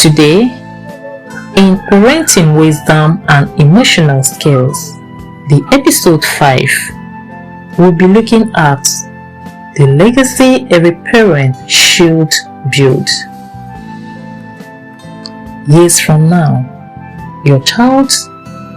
Today, in Parenting Wisdom and Emotional Skills, the episode 5, we'll be looking at the legacy every parent should build. Years from now, your child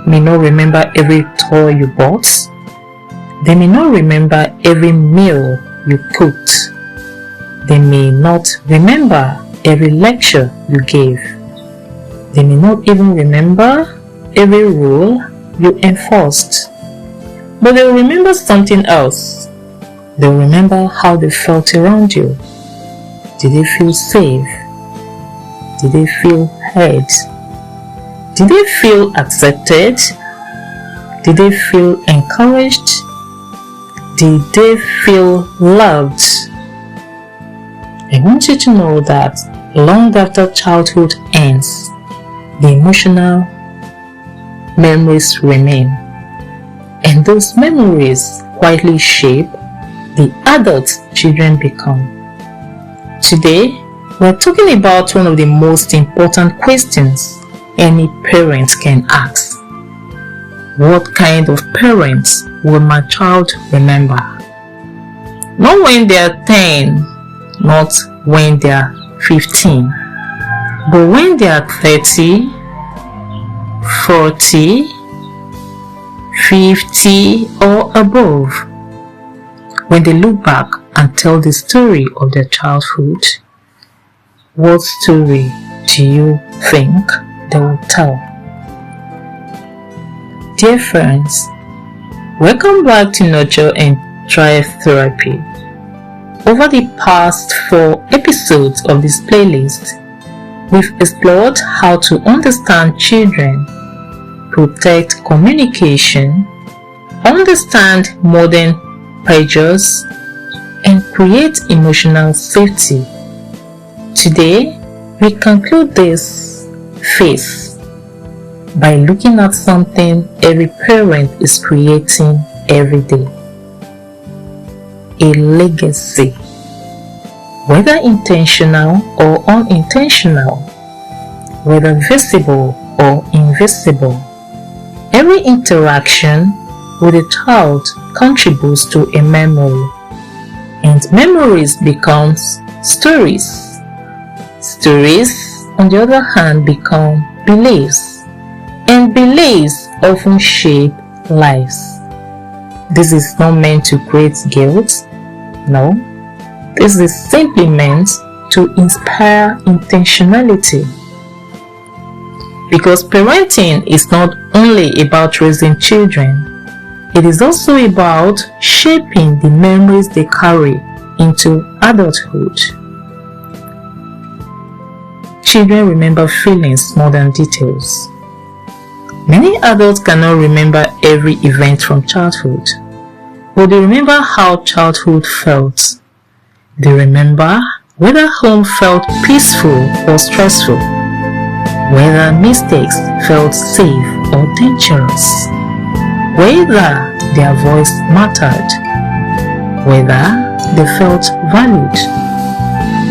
may not remember every toy you bought. They may not remember every meal you cooked. They may not remember every lecture you gave. They may not even remember every rule you enforced. But they'll remember something else. They'll remember how they felt around you. Did they feel safe? Did they feel heard? Did they feel accepted? Did they feel encouraged? Did they feel loved? I want you to know that long after childhood ends, the emotional memories remain. And those memories quietly shape the adults children become. Today, we're talking about one of the most important questions any parent can ask. What kind of parents will my child remember? Not when they are 10, not when they are 15, but when they are 30, 40, 50 or above. When they look back and tell the story of their childhood, what story do you think they will tell? Dear friends, welcome back to Nurture and Thrive Therapy. Over the past 4 episodes of this playlist, we've explored how to understand children, protect communication, understand modern pressures, and create emotional safety. Today, we conclude this phase by looking at something every parent is creating every day. A legacy. Whether intentional or unintentional, whether visible or invisible, every interaction with a child contributes to a memory, and memories becomes stories. Stories, on the other hand, become beliefs, and beliefs often shape lives. This is not meant to create guilt. No, this is simply meant to inspire intentionality. Because parenting is not only about raising children, it is also about shaping the memories they carry into adulthood. Children remember feelings more than details. Many adults cannot remember every event from childhood, but they remember how childhood felt. They remember whether home felt peaceful or stressful, whether mistakes felt safe or dangerous, whether their voice mattered, whether they felt valued,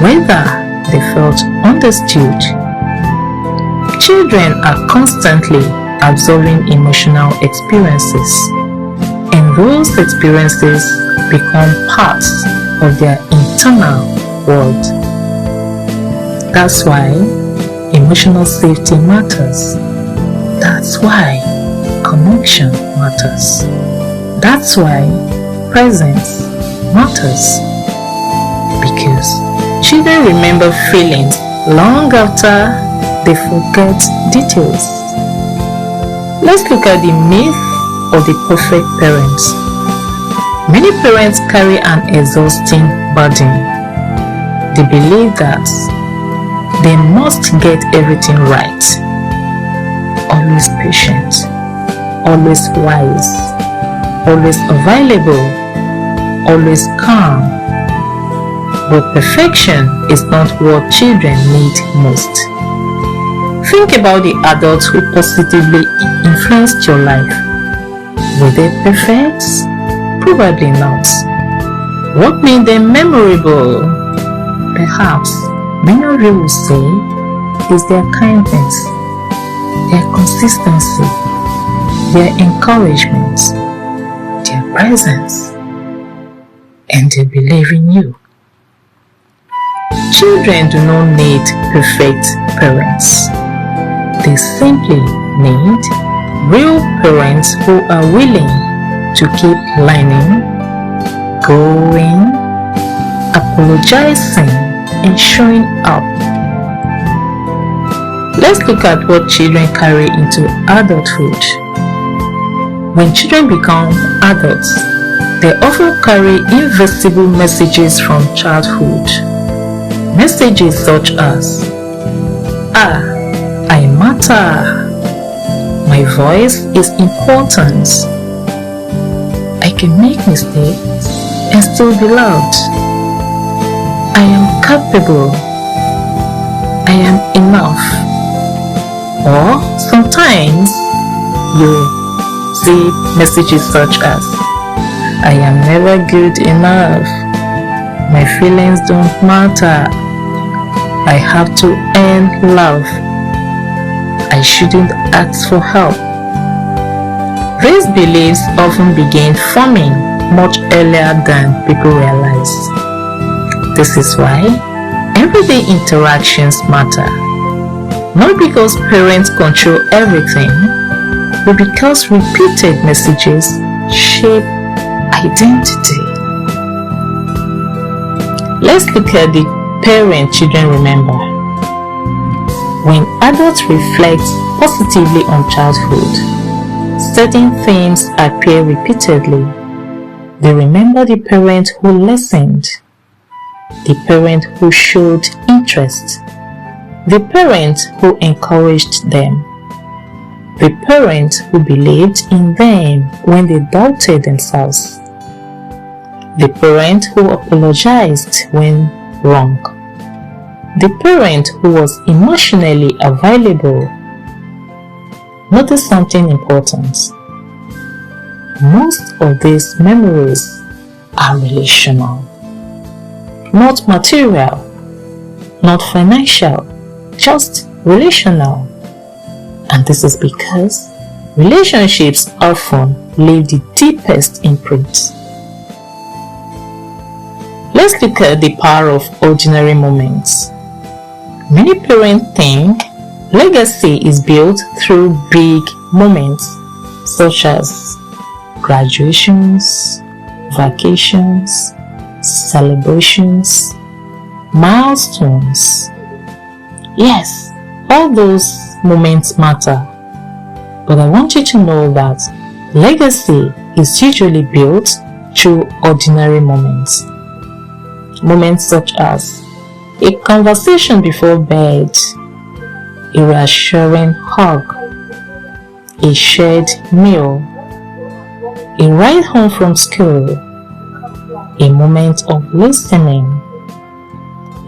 whether they felt understood. Children are constantly absorbing emotional experiences, and those experiences become parts of their internal world. That's why emotional safety matters. That's why connection matters. That's why presence matters. Because children remember feelings long after they forget details. Let's look at the myth of the perfect parents. Many parents carry an exhausting burden. They believe that they must get everything right. Always patient, always wise, always available, always calm. But perfection is not what children need most. Think about the adults who positively influenced your life. Were they perfect? Probably not. What made them memorable? Perhaps many of you will say is their kindness, their consistency, their encouragement, their presence, and their belief in you. Children do not need perfect parents. They simply need real parents who are willing to keep learning, growing, apologizing, and showing up. Let's look at what children carry into adulthood. When children become adults, they often carry invisible messages from childhood. Messages such as, I matter. My voice is important. I can make mistakes and still be loved. I am capable. I am enough. Or sometimes you see messages such as, I am never good enough. My feelings don't matter. I have to earn love. I shouldn't ask for help. These beliefs often begin forming much earlier than people realize. This is why everyday interactions matter. Not because parents control everything, but because repeated messages shape identity. Let's look at the parent children remember. When adults reflect positively on childhood, certain themes appear repeatedly. They remember the parent who listened, the parent who showed interest, the parent who encouraged them, the parent who believed in them when they doubted themselves, the parent who apologized when wrong, the parent who was emotionally available. Notice something important. Most of these memories are relational, not material, not financial, just relational. And this is because relationships often leave the deepest imprint. Let's look at the power of ordinary moments. Many parents think legacy is built through big moments such as graduations, vacations, celebrations, milestones. Yes, all those moments matter, but I want you to know that legacy is usually built through ordinary moments. Moments such as a conversation before bed, a reassuring hug, a shared meal, a ride home from school, a moment of listening,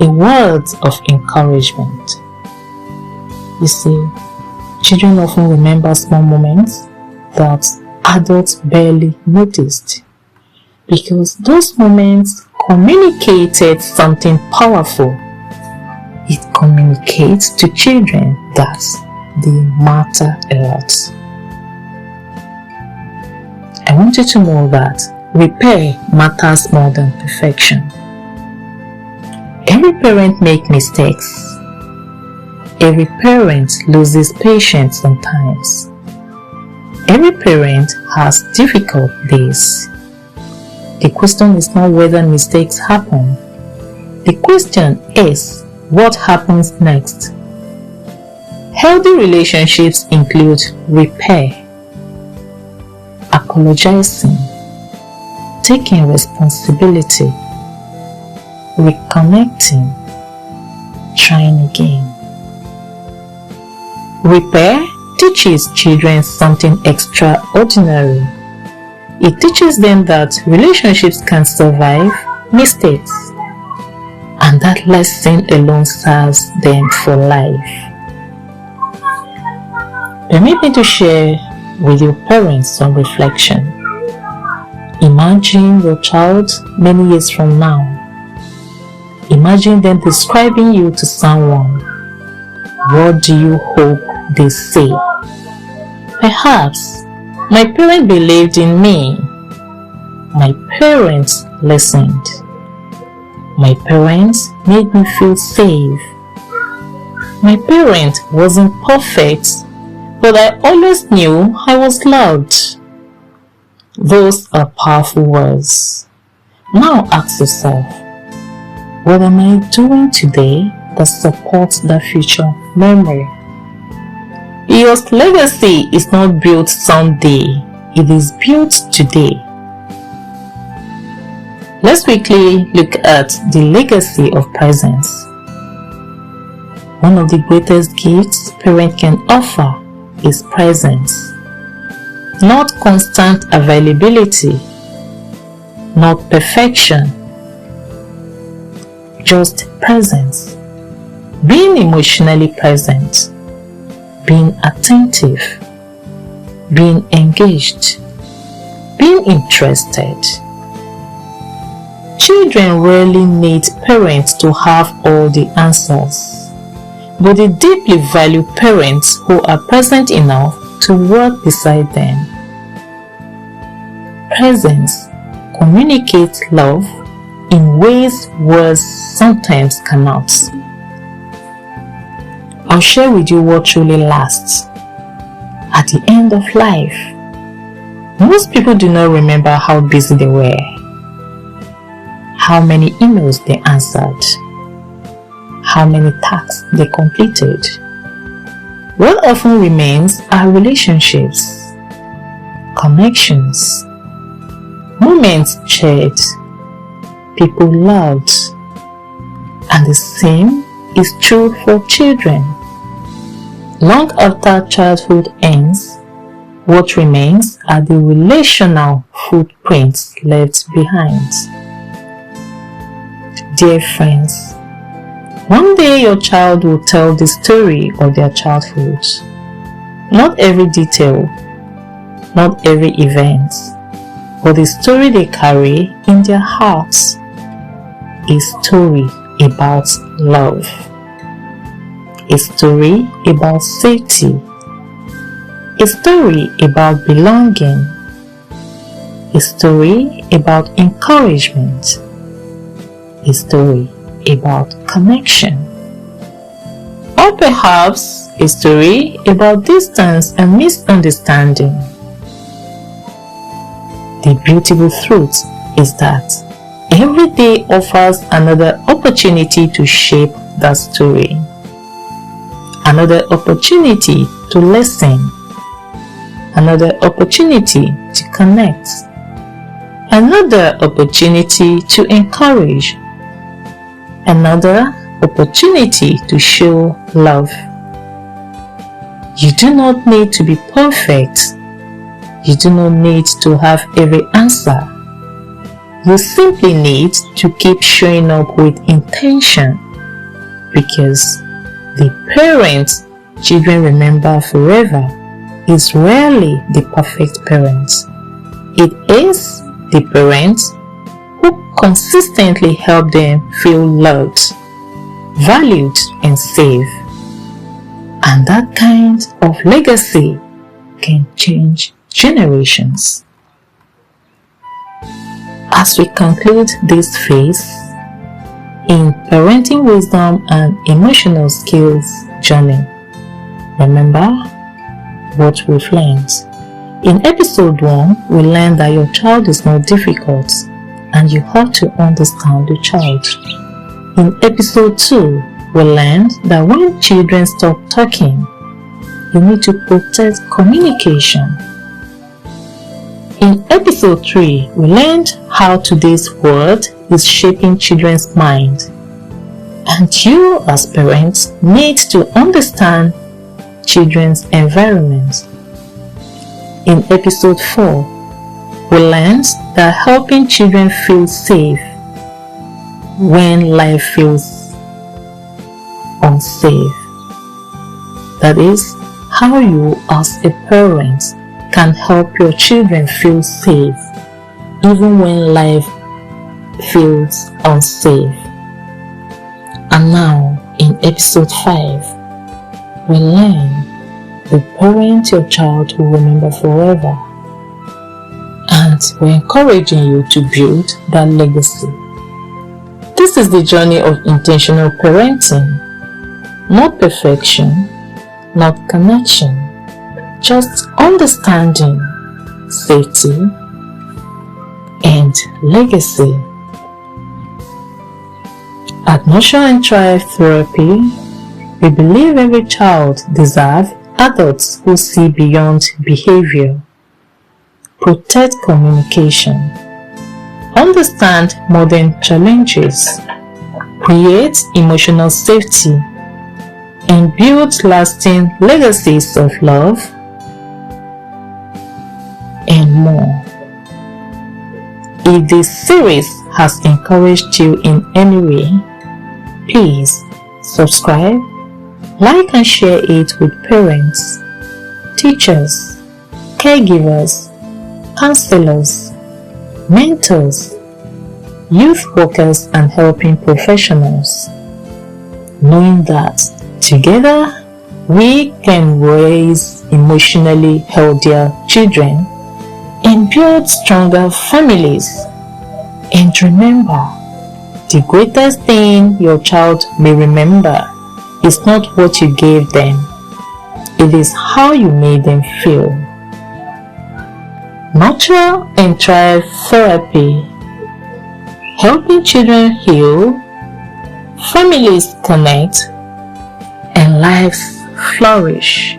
a word of encouragement. You see, children often remember small moments that adults barely noticed, because those moments communicated something powerful. It communicates to children that they matter a lot. I want you to know that repair matters more than perfection. Every parent makes mistakes. Every parent loses patience sometimes. Every parent has difficult days. The question is not whether mistakes happen. The question is, what happens next? Healthy relationships include repair, apologizing, taking responsibility, reconnecting, trying again. Repair teaches children something extraordinary. It teaches them that relationships can survive mistakes, and that lesson alone serves them for life. Permit me to share with your parents some reflection. Imagine your child many years from now. Imagine them describing you to someone. What do you hope they say? Perhaps, my parents believed in me. My parents listened. My parents made me feel safe. My parent wasn't perfect, but I always knew I was loved. Those are powerful words. Now ask yourself, what am I doing today that supports that future memory? Your legacy is not built someday, it is built today. Let's quickly look at the legacy of presence. One of the greatest gifts parents can offer is presence. Not constant availability, not perfection, just presence. Being emotionally present, being attentive, being engaged, being interested. Children rarely need parents to have all the answers, but they deeply value parents who are present enough to work beside them. Presence communicates love in ways words sometimes cannot. I'll share with you what truly lasts. At the end of life, most people do not remember how busy they were, how many emails they answered, how many tasks they completed. What often remains are relationships, connections, moments shared, people loved. And the same is true for children. Long after childhood ends, what remains are the relational footprints left behind. Dear friends, one day your child will tell the story of their childhood. Not every detail, not every event, but the story they carry in their hearts. A story about love. A story about safety. A story about belonging. A story about encouragement. A story about connection. Or perhaps a story about distance and misunderstanding. The beautiful truth is that every day offers another opportunity to shape that story. Another opportunity to listen. Another opportunity to connect. Another opportunity to encourage. Another opportunity to show love. You do not need to be perfect. You do not need to have every answer. You simply need to keep showing up with intention, because the parent children remember forever is rarely the perfect parent. It is the parent who consistently help them feel loved, valued, and safe. And that kind of legacy can change generations. As we conclude this phase in parenting wisdom and emotional skills journey, remember what we've learned. In episode 1, we learned that your child is not difficult and you have to understand the child. In episode 2, we learned that when children stop talking, you need to protect communication. In episode 3, we learned how today's world is shaping children's mind, and you as parents need to understand children's environment. In episode 4, we learned that helping children feel safe when life feels unsafe. That is how you as a parent can help your children feel safe even when life feels unsafe. And now in episode 5, we learn the parent your child will remember forever, and we're encouraging you to build that legacy. This is the journey of intentional parenting, not perfection, not connection, just understanding, safety, and legacy. At Nurture and Thrive Therapy, we believe every child deserves adults who see beyond behavior, protect communication, understand modern challenges, create emotional safety, and build lasting legacies of love and more. If this series has encouraged you in any way, please subscribe, like and share it with parents, teachers, caregivers, counselors, mentors, youth workers and helping professionals, knowing that together we can raise emotionally healthier children and build stronger families. And remember, the greatest thing your child may remember is not what you gave them, it is how you made them feel. Nurture and Thrive Therapy, helping children heal, families connect, and lives flourish.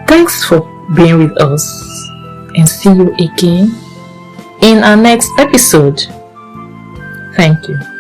Thanks for being with us, and see you again in our next episode. Thank you.